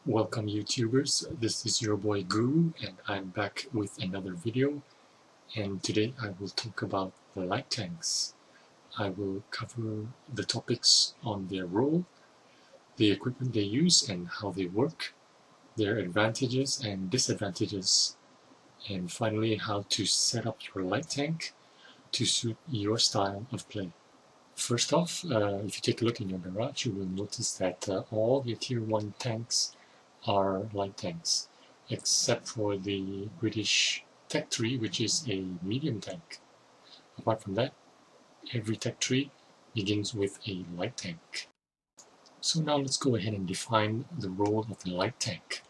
Welcome YouTubers, this is your boy Guru and I'm back with another video, and today I will talk about the light tanks. I will cover the topics on their role, the equipment they use and how they work, their advantages and disadvantages, and finally how to set up your light tank to suit your style of play. First off, if you take a look in your garage, you will notice that all your tier 1 tanks are light tanks, except for the British Tech 3, which is a medium tank. Apart from that, every Tech 3 begins with a light tank. So now let's go ahead and define the role of the light tank.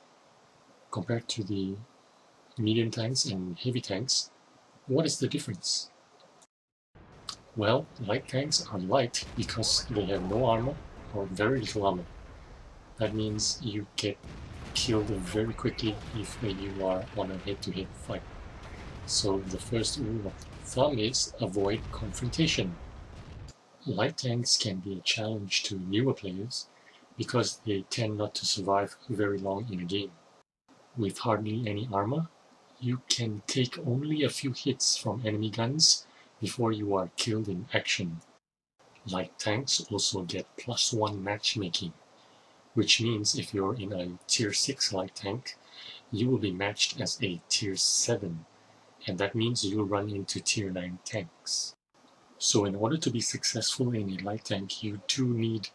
Compared to the medium tanks and heavy tanks, what is the difference? Well, light tanks are light because they have no armor or very little armor. That means you get killed very quickly if you are on a head-to-head fight. So the first rule of thumb is avoid confrontation. Light tanks can be a challenge to newer players because they tend not to survive very long in a game. With hardly any armor, you can take only a few hits from enemy guns before you are killed in action. Light tanks also get +1 matchmaking, which means if you're in a tier 6 light tank, you will be matched as a tier 7, and that means you'll run into tier 9 tanks. So in order to be successful in a light tank, you do need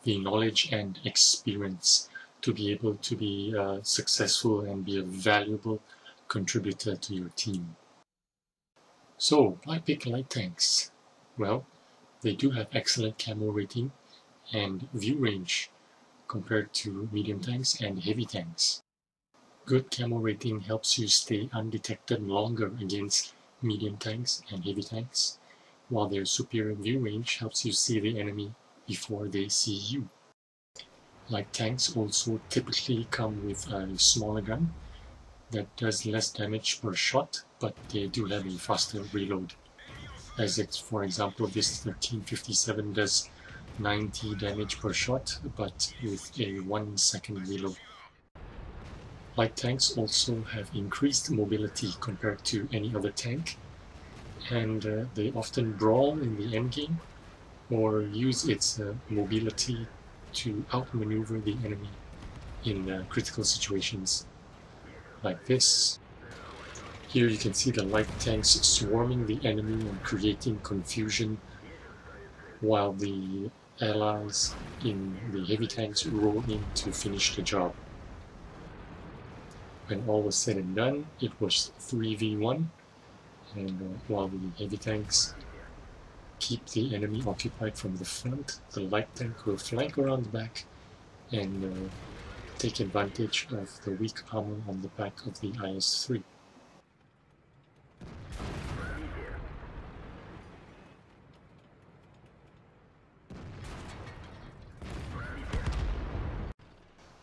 the knowledge and experience to be able to be successful and be a valuable contributor to your team. So why pick light tanks? Well, they do have excellent camo rating and view range compared to medium tanks and heavy tanks. Good camo rating helps you stay undetected longer against medium tanks and heavy tanks, while their superior view range helps you see the enemy before they see you. Light tanks also typically come with a smaller gun that does less damage per shot, but they do have a faster reload. As for example, this 1357 does 90 damage per shot, but with a 1 second reload. Light tanks also have increased mobility compared to any other tank, and they often brawl in the endgame or use its mobility to outmaneuver the enemy in critical situations like this. Here you can see the light tanks swarming the enemy and creating confusion, while the allies in the heavy tanks roll in to finish the job. When all was said and done, it was 3v1, and while the heavy tanks keep the enemy occupied from the front, the light tank will flank around the back and take advantage of the weak armor on the back of the IS-3.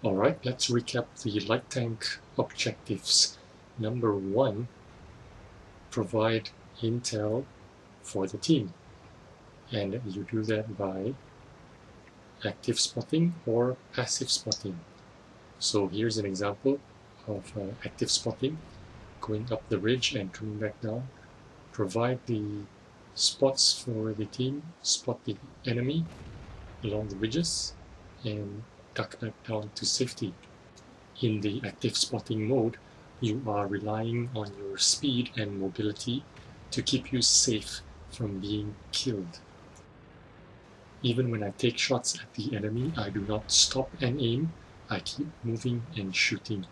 Alright, let's recap the light tank objectives. Number 1, provide intel for the team. And you do that by active spotting or passive spotting. So here's an example of active spotting, going up the ridge and coming back down. Provide the spots for the team, spot the enemy along the ridges, and duck back down to safety. In the active spotting mode, you are relying on your speed and mobility to keep you safe from being killed. Even when I take shots at the enemy, I do not stop and aim. I keep moving and shooting.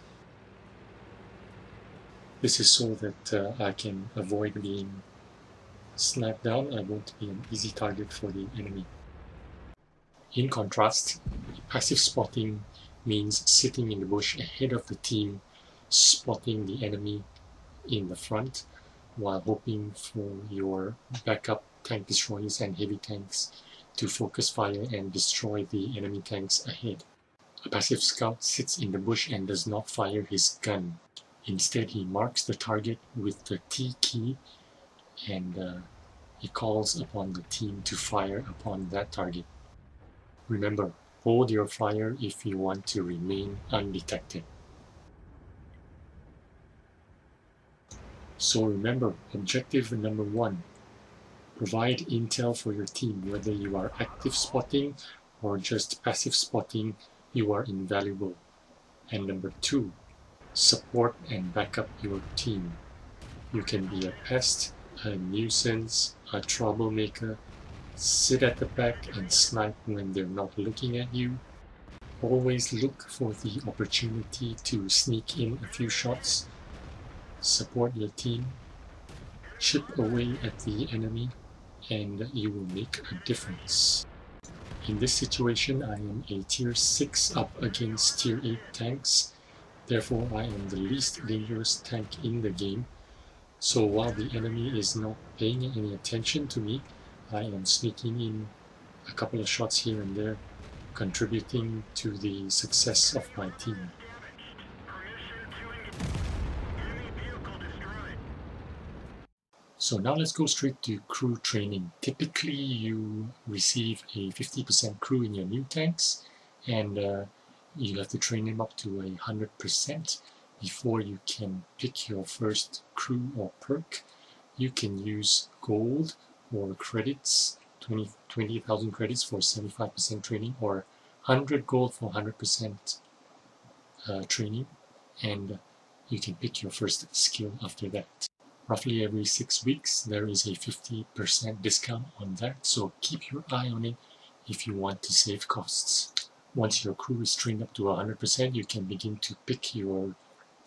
This is so that I can avoid being sniped down. I won't be an easy target for the enemy. In contrast, passive spotting means sitting in the bush ahead of the team, spotting the enemy in the front while hoping for your backup tank destroyers and heavy tanks to focus fire and destroy the enemy tanks ahead. A passive scout sits in the bush and does not fire his gun. Instead, he marks the target with the T key and he calls upon the team to fire upon that target. Remember, hold your fire if you want to remain undetected. So remember, objective number 1, provide intel for your team. Whether you are active spotting or just passive spotting, you are invaluable. And number 2, support and back up your team. You can be a pest, a nuisance, a troublemaker, sit at the back and snipe when they're not looking at you. Always look for the opportunity to sneak in a few shots. Support your team, chip away at the enemy, and you will make a difference. In this situation, I am a tier 6 up against tier 8 tanks. Therefore, I am the least dangerous tank in the game. So while the enemy is not paying any attention to me, I am sneaking in a couple of shots here and there, contributing to the success of my team. So now let's go straight to crew training. Typically you receive a 50% crew in your new tanks, and you have to train them up to 100% before you can pick your first crew or perk. You can use gold or credits, 20,000 credits for 75% training, or 100 gold for 100% training, and you can pick your first skill after that. Roughly every 6 weeks there is a 50% discount on that, so keep your eye on it if you want to save costs. Once your crew is trained up to 100%, you can begin to pick your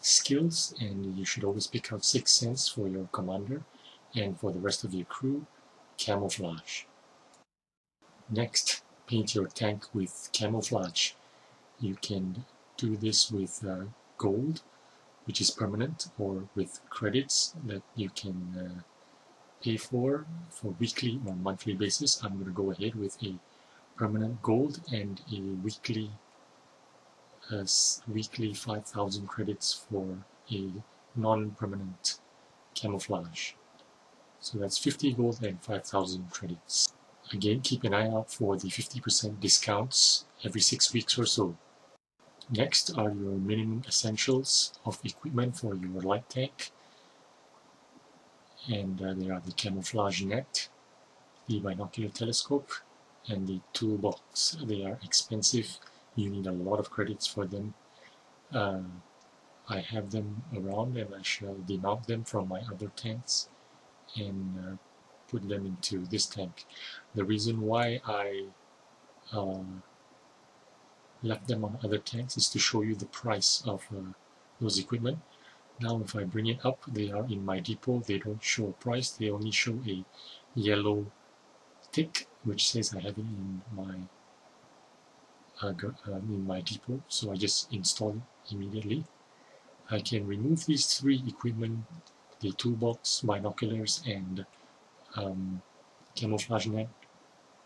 skills, and you should always pick out 6 cents for your commander, and for the rest of your crew, camouflage. Next, paint your tank with camouflage. You can do this with gold, which is permanent, or with credits that you can pay for weekly or monthly basis. I'm going to go ahead with a permanent gold and a weekly 5,000 credits for a non-permanent camouflage. So that's 50 gold and 5,000 credits. Again, keep an eye out for the 50% discounts every 6 weeks or so. Next are your minimum essentials of equipment for your light tank, and they are the camouflage net, the binocular telescope, and the toolbox. They are expensive, you need a lot of credits for them. I have them around, and I shall demount them from my other tanks and put them into this tank. The reason why I left them on other tanks is to show you the price of those equipment. Now if I bring it up, they are in my depot. They don't show a price, they only show a yellow tick which says I have it in my depot, so I just install it immediately. I can remove these 3 equipment, the toolbox, binoculars, and camouflage net,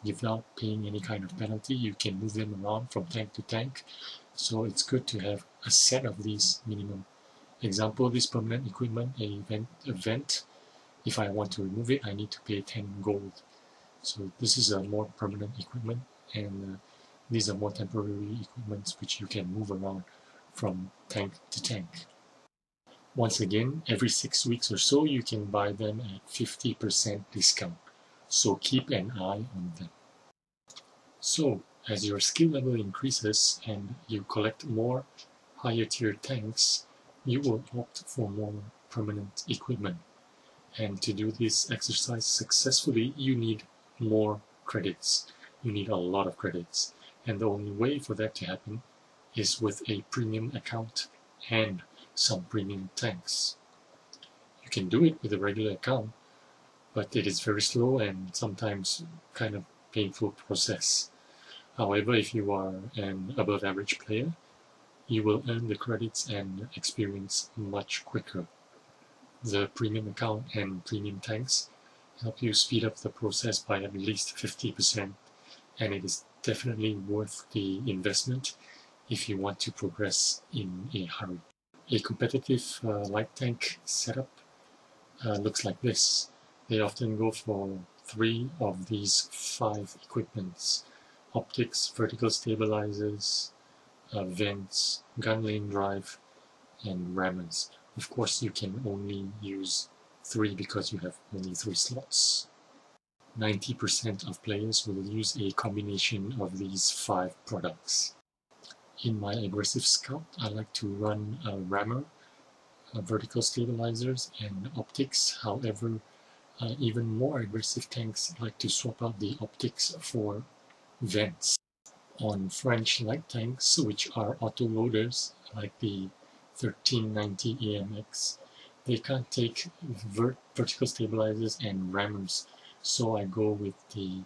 without paying any kind of penalty. You can move them around from tank to tank, so it's good to have a set of these minimum. Example, this permanent equipment, a vent, if I want to remove it, I need to pay 10 gold. So this is a more permanent equipment, and these are more temporary equipments which you can move around from tank to tank. Once again, every 6 weeks or so you can buy them at 50% discount, so keep an eye on them. So as your skill level increases and you collect more higher tier tanks, you will opt for more permanent equipment. And to do this exercise successfully, you need more credits. You need a lot of credits. And the only way for that to happen is with a premium account and some premium tanks. You can do it with a regular account, but it is very slow and sometimes kind of painful process. However, if you are an above average player, you will earn the credits and experience much quicker. The premium account and premium tanks help you speed up the process by at least 50%, and it is definitely worth the investment if you want to progress in a hurry. A competitive light tank setup looks like this. They often go for 3 of these 5 equipments: optics, vertical stabilizers, vents, gun lane drive, and rammers. Of course, you can only use 3 because you have only 3 slots. 90% of players will use a combination of these 5 products. In my aggressive scout, I like to run a rammer, vertical stabilizers, and optics. However, even more aggressive tanks like to swap out the optics for vents. On French light tanks, which are auto-loaders like the 1390 AMX, they can't take vertical stabilizers and rammers, so I go with the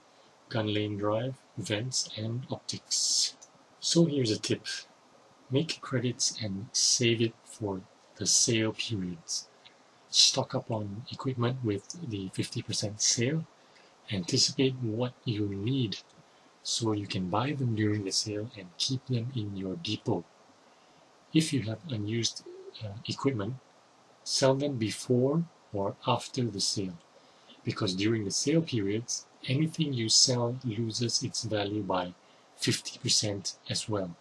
gun lane drive, vents, and optics. So here's a tip: make credits and save it for the sale periods. Stock up on equipment with the 50% sale. Anticipate what you need so you can buy them during the sale and keep them in your depot. If you have unused equipment, sell them before or after the sale, because during the sale periods, anything you sell loses its value by 50% as well.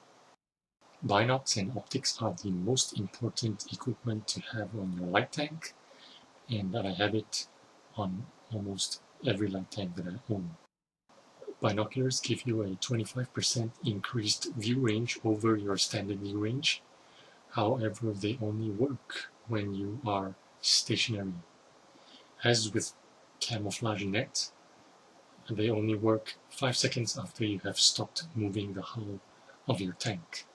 Binocs and optics are the most important equipment to have on your light tank, and I have it on almost every light tank that I own. Binoculars give you a 25% increased view range over your standard view range. However, they only work when you are stationary. As with camouflage net, they only work 5 seconds after you have stopped moving the hull of your tank.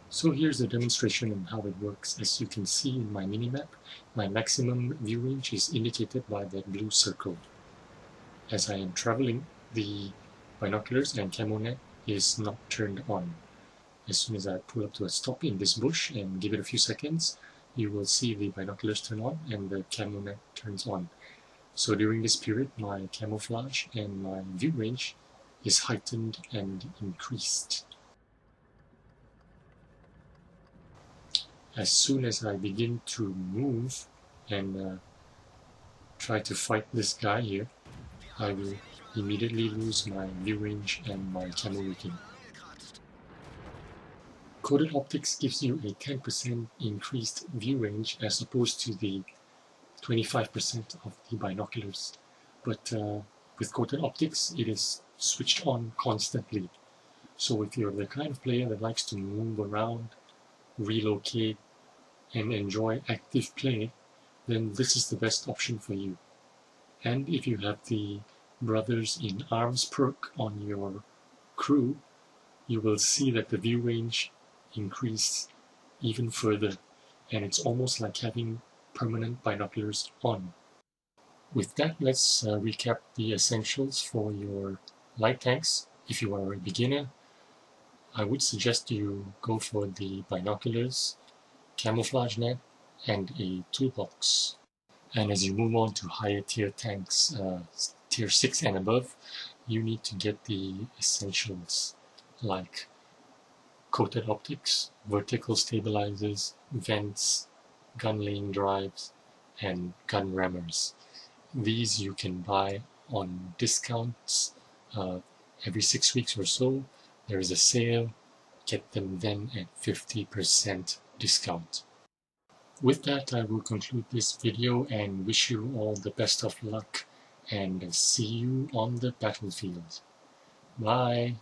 So here's a demonstration on how it works. As you can see in my minimap, my maximum view range is indicated by that blue circle. As I am traveling, the binoculars and camo net is not turned on. As soon as I pull up to a stop in this bush and give it a few seconds, you will see the binoculars turn on and the camo net turns on. So during this period, my camouflage and my view range is heightened and increased. As soon as I begin to move and try to fight this guy here, I will immediately lose my view range and my camo rating. Coated optics gives you a 10% increased view range as opposed to the 25% of the binoculars. But with coated optics, it is switched on constantly. So if you're the kind of player that likes to move around, relocate, and enjoy active play, then this is the best option for you. And if you have the Brothers in Arms perk on your crew, you will see that the view range increase even further, and it's almost like having permanent binoculars on. With that, let's recap the essentials for your light tanks. If you are a beginner, I would suggest you go for the binoculars, camouflage net, and a toolbox. And as you move on to higher tier tanks, tier 6 and above, you need to get the essentials like coated optics, vertical stabilizers, vents, gun lane drives, and gun rammers. These you can buy on discounts every 6 weeks or so. There is a sale. Get them then at 50% discount. With that, I will conclude this video and wish you all the best of luck and see you on the battlefield. Bye!